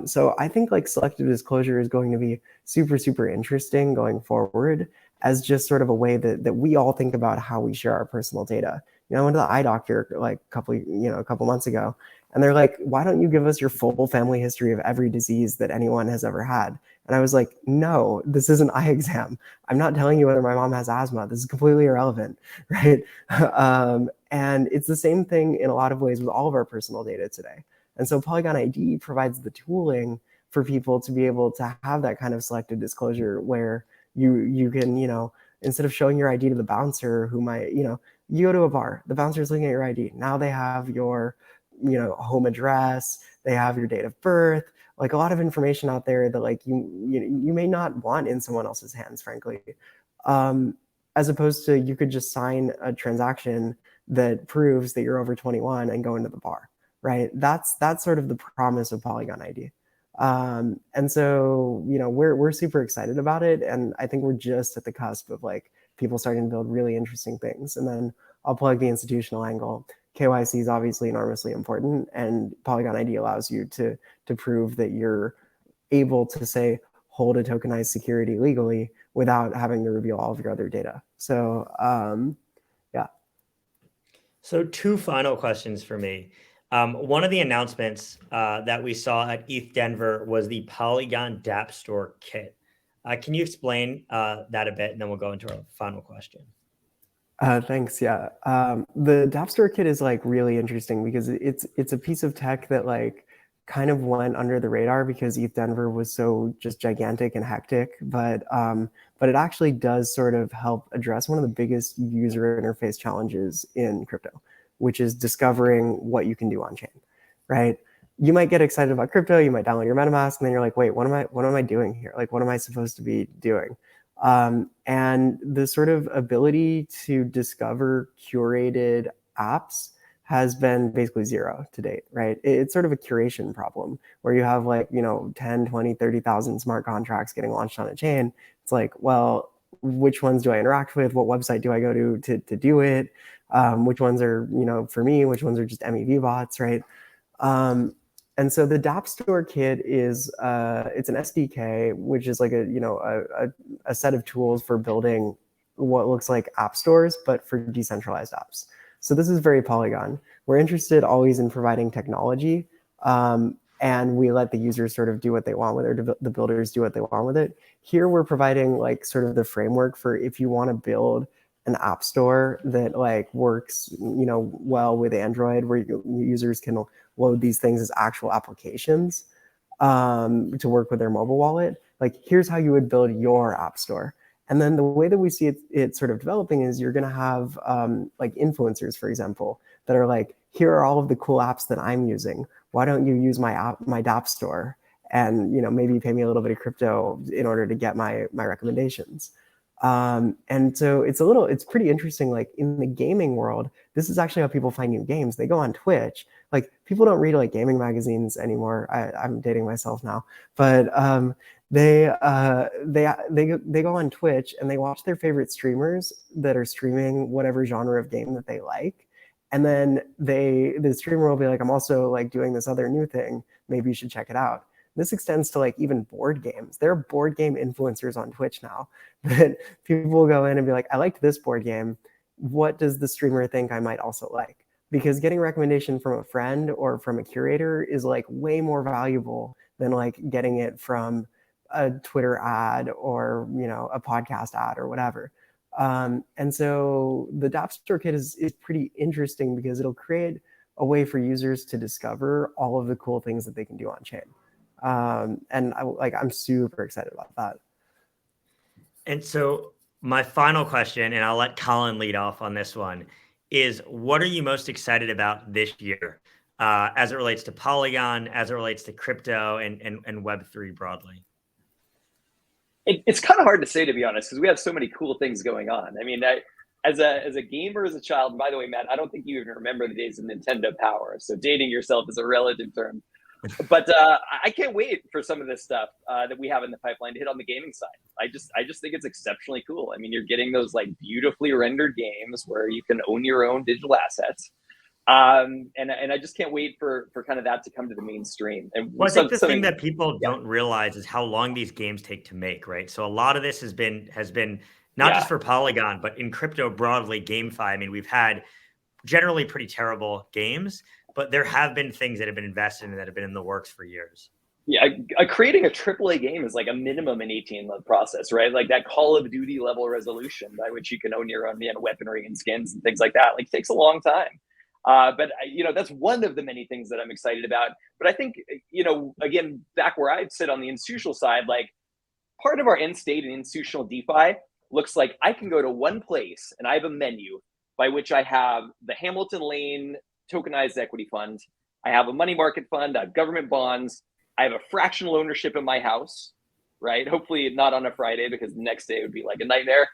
So I think like selective disclosure is going to be super, super interesting going forward as just sort of a way that we all think about how we share our personal data. I went to the eye doctor like a couple months ago, and they're like, why don't you give us your full family history of every disease that anyone has ever had? And I was like, no, this is an eye exam. I'm not telling you whether my mom has asthma. This is completely irrelevant, right? And it's the same thing in a lot of ways with all of our personal data today. And so Polygon ID provides the tooling for people to be able to have that kind of selective disclosure where you can, instead of showing your ID to the bouncer who might, you go to a bar, the bouncer's looking at your ID. Now they have your, home address, they have your date of birth, like a lot of information out there that like you may not want in someone else's hands, frankly. As opposed to you could just sign a transaction that proves that you're over 21 and go into the bar, right? That's sort of the promise of Polygon ID. And so, we're super excited about it. And I think we're just at the cusp of like people starting to build really interesting things. And then I'll plug the institutional angle. KYC is obviously enormously important, and Polygon ID allows you to prove that you're able to say hold a tokenized security legally without having to reveal all of your other data. So yeah. So two final questions for me. One of the announcements that we saw at ETH Denver was the Polygon dApp Store kit. Can you explain that a bit, and then we'll go into our final question. Thanks. Yeah. The dApp Store kit is like really interesting because it's a piece of tech that like kind of went under the radar because ETH Denver was so just gigantic and hectic, but it actually does sort of help address one of the biggest user interface challenges in crypto, which is discovering what you can do on chain, right? You might get excited about crypto, you might download your MetaMask, and then you're like, wait, what am I doing here? Like, what am I supposed to be doing? And the sort of ability to discover curated apps has been basically zero to date, right? It's sort of a curation problem where you have like, 10, 20, 30,000 smart contracts getting launched on a chain. It's like, well, which ones do I interact with? What website do I go to do it? Which ones are, for me, which ones are just MEV bots, right? And so the dApp Store kit is it's an SDK, which is like a set of tools for building what looks like app stores, but for decentralized apps. So this is very Polygon. We're interested always in providing technology, and we let the users sort of do what they want with it, or the builders do what they want with it. Here we're providing like sort of the framework for if you want to build an app store that like works, well with Android, where users can load these things as actual applications to work with their mobile wallet. Like, here's how you would build your app store. And then the way that we see it sort of developing is you're going to have like influencers, for example, that are like, here are all of the cool apps that I'm using. Why don't you use my dApp store and maybe pay me a little bit of crypto in order to get my recommendations. And so it's pretty interesting. Like in the gaming world, this is actually how people find new games. They go on Twitch. Like, people don't read like gaming magazines anymore. I'm dating myself now, but they go on Twitch and they watch their favorite streamers that are streaming whatever genre of game that they like. And then the streamer will be like, I'm also like doing this other new thing. Maybe you should check it out. This extends to like even board games. There are board game influencers on Twitch now that people will go in and be like, I liked this board game. What does the streamer think I might also like? Because getting recommendation from a friend or from a curator is like way more valuable than like getting it from a Twitter ad or, a podcast ad or whatever. And so the dApp Store kit is pretty interesting because it'll create a way for users to discover all of the cool things that they can do on chain. And I'm super excited about that. And so my final question, and I'll let Colin lead off on this one, is what are you most excited about this year as it relates to Polygon, as it relates to crypto and Web3 broadly? It's kind of hard to say, to be honest, because we have so many cool things going on. I mean, as a gamer, as a child, and by the way, Matt, I don't think you even remember the days of Nintendo Power. So dating yourself is a relative term. But I can't wait for some of this stuff that we have in the pipeline to hit on the gaming side. I just think it's exceptionally cool. I mean, you're getting those like beautifully rendered games where you can own your own digital assets. And I just can't wait for kind of that to come to the mainstream. And well, I think the thing that people don't realize is how long these games take to make, right? So a lot of this has been not just for Polygon, but in crypto broadly, GameFi. I mean, we've had generally pretty terrible games, but there have been things that have been invested in that have been in the works for years. Yeah, creating a AAA game is like a minimum an 18-month process, right? Like that Call of Duty level resolution by which you can own your own weaponry and skins and things like that. Like, takes a long time. But that's one of the many things that I'm excited about. But I think, again, back where I sit on the institutional side, like part of our end state in institutional DeFi looks like I can go to one place and I have a menu by which I have the Hamilton Lane tokenized equity fund. I have a money market fund. I have government bonds. I have a fractional ownership in my house, right? Hopefully not on a Friday, because the next day would be like a nightmare.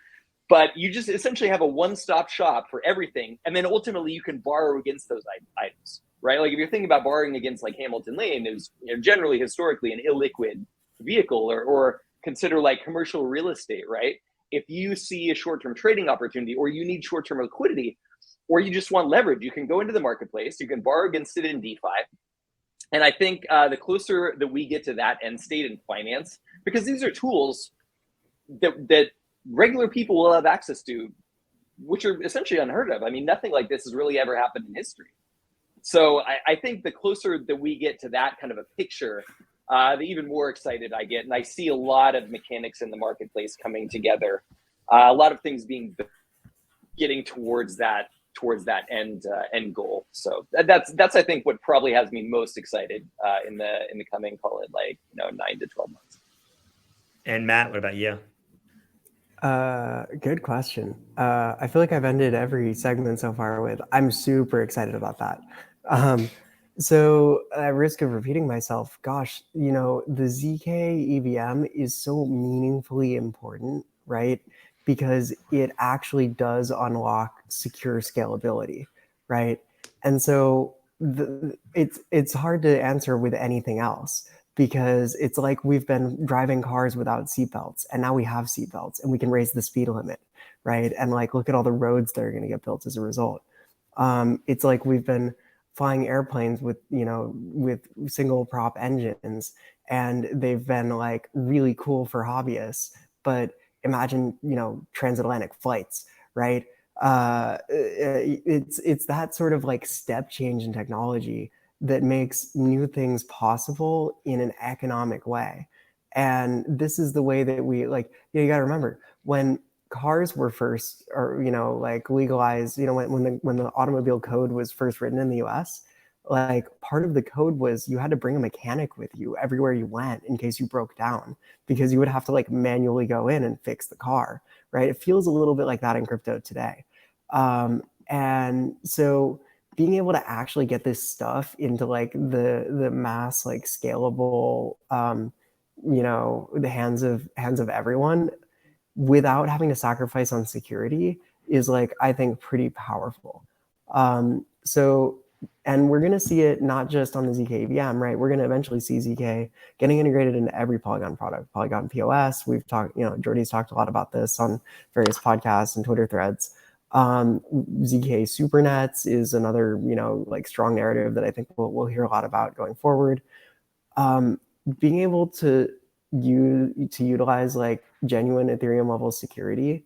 But you just essentially have a one-stop shop for everything. And then ultimately you can borrow against those items, right? Like if you're thinking about borrowing against like Hamilton Lane, is generally historically an illiquid vehicle, or consider like commercial real estate, right? If you see a short-term trading opportunity, or you need short-term liquidity, or you just want leverage, you can go into the marketplace, you can borrow against it in DeFi. And I think the closer that we get to that end state in finance, because these are tools that regular people will have access to, which are essentially unheard of. I mean, nothing like this has really ever happened in history. So I think the closer that we get to that kind of a picture, the even more excited I get. And I see a lot of mechanics in the marketplace coming together, a lot of things getting towards that end goal. So that's I think what probably has me most excited in the coming, call it like 9 to 12 months. And Matt, what about you? Good question. I feel like I've ended every segment so far with, I'm super excited about that. So at risk of repeating myself, gosh, the ZK EVM is so meaningfully important, right? Because it actually does unlock secure scalability, right? And so it's hard to answer with anything else, because it's like we've been driving cars without seatbelts, and now we have seatbelts and we can raise the speed limit, right? And like, look at all the roads that are going to get built as a result. It's like we've been flying airplanes with single prop engines, and they've been like really cool for hobbyists. But imagine transatlantic flights, right? It's that sort of like step change in technology that makes new things possible in an economic way. And this is the way that we you got to remember, when cars were first, or like legalized, when the automobile code was first written in the US, like part of the code was you had to bring a mechanic with you everywhere you went in case you broke down, because you would have to like manually go in and fix the car, right? It feels a little bit like that in crypto today. And so being able to actually get this stuff into like the mass, like scalable, the hands of everyone without having to sacrifice on security is like, I think, pretty powerful. And we're going to see it not just on the ZK EVM, right? We're going to eventually see ZK getting integrated into every Polygon product. Polygon POS, we've talked, Jordy's talked a lot about this on various podcasts and Twitter threads. ZK Supernets is another, like strong narrative that I think we'll hear a lot about going forward. Being able to utilize like genuine Ethereum level security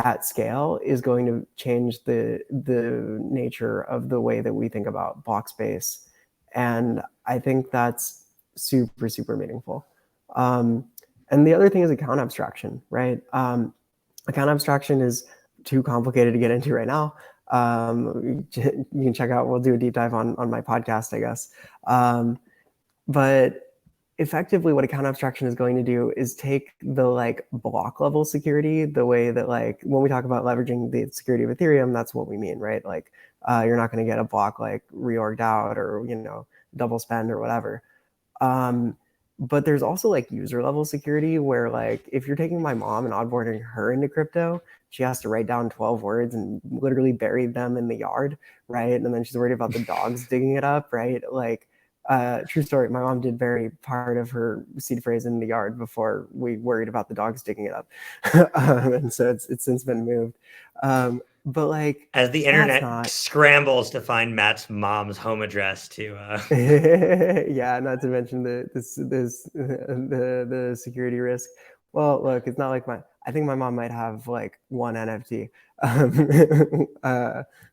at scale is going to change the nature of the way that we think about block space. And I think that's super, super meaningful. And the other thing is account abstraction, right? Account abstraction is too complicated to get into right now. You can check out, we'll do a deep dive on my podcast, I guess. But effectively what account abstraction is going to do is take the like block level security, the way that like when we talk about leveraging the security of Ethereum, that's what we mean, right? Like you're not going to get a block like reorged out or, double spend or whatever. But there's also like user level security where like if you're taking my mom and onboarding her into crypto, she has to write down 12 words and literally bury them in the yard, right? And then she's worried about the dogs digging it up, right? Like true story, my mom did bury part of her seed phrase in the yard before we worried about the dogs digging it up. And so it's since been moved. But like, as the internet scrambles to find Matt's mom's home address to yeah, not to mention the security risk. Well, look, it's not like I think my mom might have like one NFT,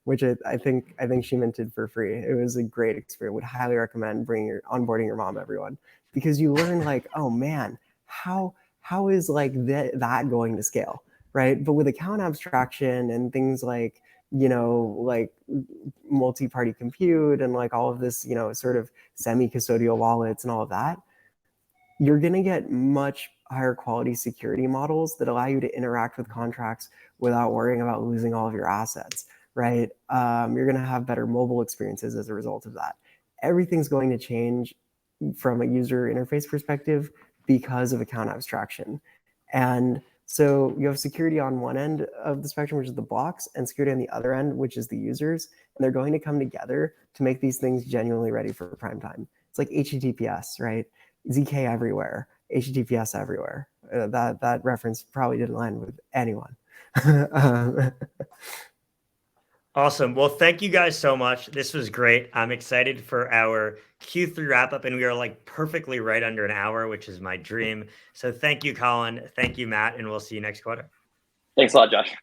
which I think she minted for free. It was a great experience. Would highly recommend onboarding your mom, everyone, because you learn like, oh man, how is like that going to scale, right? But with account abstraction and things like like multi-party compute and like all of this, sort of semi-custodial wallets and all of that, you're going to get much higher quality security models that allow you to interact with contracts without worrying about losing all of your assets, right? You're going to have better mobile experiences as a result of that. Everything's going to change from a user interface perspective because of account abstraction. And so you have security on one end of the spectrum, which is the blocks, and security on the other end, which is the users. And they're going to come together to make these things genuinely ready for prime time. It's like HTTPS, right? ZK everywhere, HTTPS everywhere. That reference probably didn't land with anyone. Awesome. Well, thank you guys so much. This was great. I'm excited for our Q3 wrap up, and we are like perfectly right under an hour, which is my dream. So thank you, Colin. Thank you, Matt, and we'll see you next quarter. Thanks a lot, Josh.